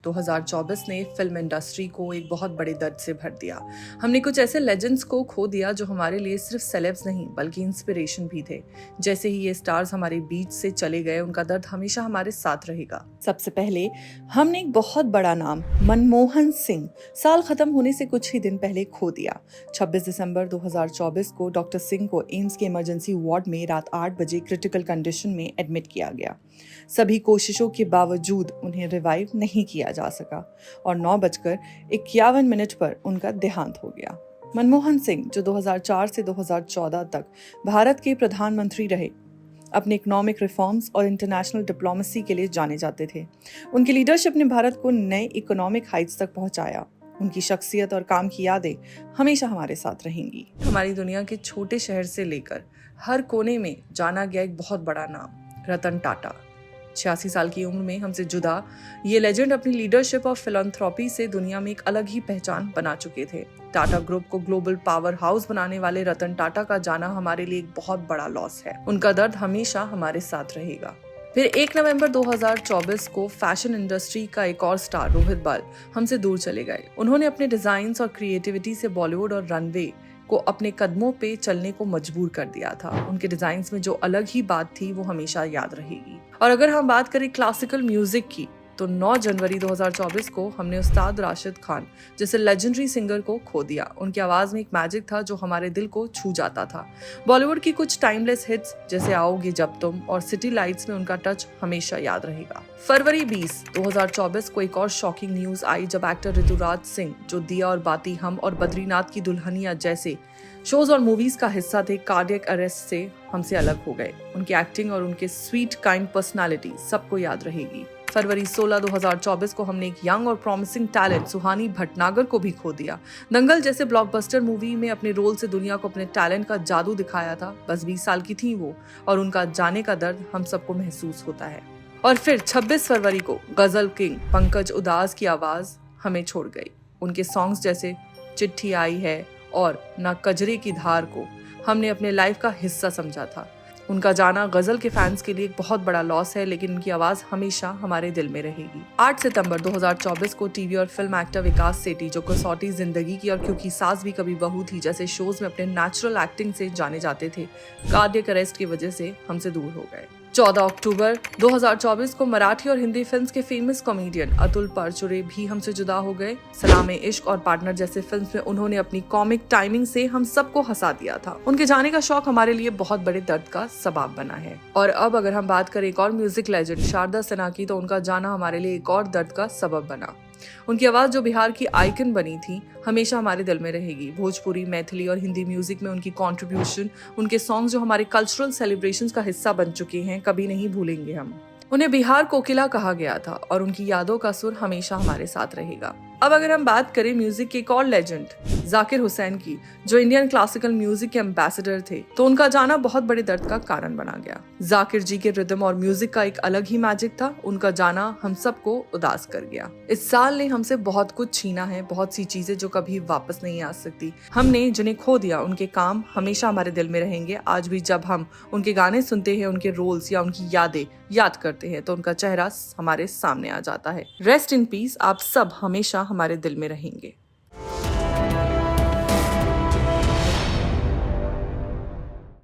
2024 ने film industry को एक बहुत बड़े दर्द से भर दिया। हमने कुछ ऐसे लेजेंड्स को खो दिया जो हमारे लिए सिर्फ सेलेब्स नहीं बल्कि इंस्पिरेशन भी थे। जैसे ही ये स्टार्स हमारे बीच से चले गए, उनका दर्द हमेशा हमारे साथ रहेगा। सबसे पहले हमने एक बहुत बड़ा नाम मनमोहन सिंह साल खत्म होने से कुछ ही दिन पहले खो दिया। 26 दिसंबर 2024 को डॉक्टर सिंह को एम्स के इमरजेंसी वार्ड में रात 8 बजे क्रिटिकल कंडीशन में एडमिट किया गया। सभी कोशिशों के बावजूद उन्हें रिवाइव नहीं किया जा सका और 9:51 पर उनका देहांत हो गया। मनमोहन सिंह, जो 2004 से 2014 तक भारत के प्रधानमंत्री रहे, अपने इकोनॉमिक रिफॉर्म्स और इंटरनेशनल डिप्लोमेसी के लिए जाने जाते थे। उनकी लीडरशिप ने भारत को नए इकोनॉमिक हाइट्स तक पहुंचाया। उनकी शख्सियत और काम की यादें हमेशा हमारे साथ रहेंगी। हमारी दुनिया के छोटे शहर से लेकर हर कोने में जाना गया एक बहुत बड़ा नाम, रतन टाटा। 86 साल की उम्र में हमसे जुदा ये लेजेंड अपनी लीडरशिप और फिलैंथ्रोपी से दुनिया में एक अलग ही पहचान बना चुके थे। टाटा ग्रुप को ग्लोबल पावर हाउस बनाने वाले रतन टाटा का जाना हमारे लिए एक बहुत बड़ा लॉस है। उनका दर्द हमेशा हमारे साथ रहेगा। फिर 1 नवंबर 2024 को फैशन इंडस्ट्री का एक और स्टार रोहित बाल हमसे दूर चले गए। उन्होंने अपने डिजाइन्स और क्रिएटिविटी से बॉलीवुड और रनवे को अपने कदमों पे चलने को मजबूर कर दिया था। उनके डिजाइन्स में जो अलग ही बात थी वो हमेशा याद रहेगी। और अगर हम बात करें क्लासिकल म्यूजिक की, तो 9 जनवरी 2024 को हमने उस्ताद राशिद खान जैसे लेजेंडरी सिंगर को खो दिया। उनकी आवाज में एक मैजिक था जो हमारे दिल को छू जाता था। बॉलीवुड की कुछ टाइमलेस हिट्स जैसे आओगे जब तुम और सिटी लाइट्स में उनका टच हमेशा याद रहेगा। फरवरी 20, 2024 को एक और शॉकिंग न्यूज आई जब एक्टर ऋतुराज सिंह, जो दिया और बाती हम और बद्रीनाथ की दुल्हनिया जैसे शोज और मूवीज का हिस्सा थे, कार्डियक अरेस्ट से हमसे अलग हो गए। उनकी एक्टिंग और उनके स्वीट काइंड पर्सनालिटी सबको याद रहेगी। फरवरी 16, 2024 को हमने एक यंग और प्रॉमिसिंग टैलेंट सुहानी भटनागर को भी खो दिया। दंगल जैसे ब्लॉकबस्टर मूवी में अपने रोल से दुनिया को अपने टैलेंट का जादू दिखाया था। बस 20 साल की थी वो, और उनका जाने का दर्द हम सबको महसूस होता है। और फिर 26 फरवरी को गजल किंग पंकज उदास की आवाज हमें छोड़ गई। उनके सॉन्ग्स जैसे चिट्ठी आई है और ना कजरे की धार को हमने अपने लाइफ का हिस्सा समझा था। उनका जाना गजल के फैंस के लिए एक बहुत बड़ा लॉस है, लेकिन उनकी आवाज हमेशा हमारे दिल में रहेगी। 8 सितंबर 2024 को टीवी और फिल्म एक्टर विकास सेठी, जो कसौटी जिंदगी की और क्योंकि सास भी कभी बहू थी जैसे शोज में अपने नेचुरल एक्टिंग से जाने जाते थे, कार्डियक अरेस्ट की वजह से हमसे दूर हो गए। 14 अक्टूबर 2024 को मराठी और हिंदी फिल्म्स के फेमस कॉमेडियन अतुल परचुरे भी हमसे जुदा हो गए। सलाम इश्क और पार्टनर जैसे फिल्म्स में उन्होंने अपनी कॉमिक टाइमिंग से हम सबको हंसा दिया था। उनके जाने का शौक हमारे लिए बहुत बड़े दर्द का सबब बना है। और अब अगर हम बात करें एक और म्यूजिक लेजेंड शारदा सिन्हा की, तो उनका जाना हमारे लिए एक और दर्द का सबब बना। उनकी आवाज जो बिहार की आइकन बनी थी, हमेशा हमारे दिल में रहेगी। भोजपुरी, मैथिली और हिंदी म्यूजिक में उनकी कंट्रीब्यूशन, उनके सॉन्ग जो हमारे कल्चरल सेलिब्रेशंस का हिस्सा बन चुके हैं, कभी नहीं भूलेंगे हम। उन्हें बिहार कोकिला कहा गया था और उनकी यादों का सुर हमेशा हमारे साथ रहेगा। अब अगर हम बात करें म्यूजिक के एक और लेजेंड जाकिर हुसैन की, जो इंडियन क्लासिकल म्यूजिक के एम्बेसडर थे, तो उनका जाना बहुत बड़े दर्द का कारण बना गया। जाकिर जी के रिदम और म्यूजिक का एक अलग ही मैजिक था। उनका जाना हम सबको उदास कर गया। इस साल ने हमसे बहुत कुछ छीना है, बहुत सी चीजें जो कभी वापस नहीं आ सकती। हमने जिन्हें खो दिया, उनके काम हमेशा हमारे दिल में रहेंगे। आज भी जब हम उनके गाने सुनते हैं, उनके रोल्स या उनकी यादें याद करते हैं, तो उनका चेहरा हमारे सामने आ जाता है। Rest in peace. आप सब हमेशा हमारे दिल में रहेंगे।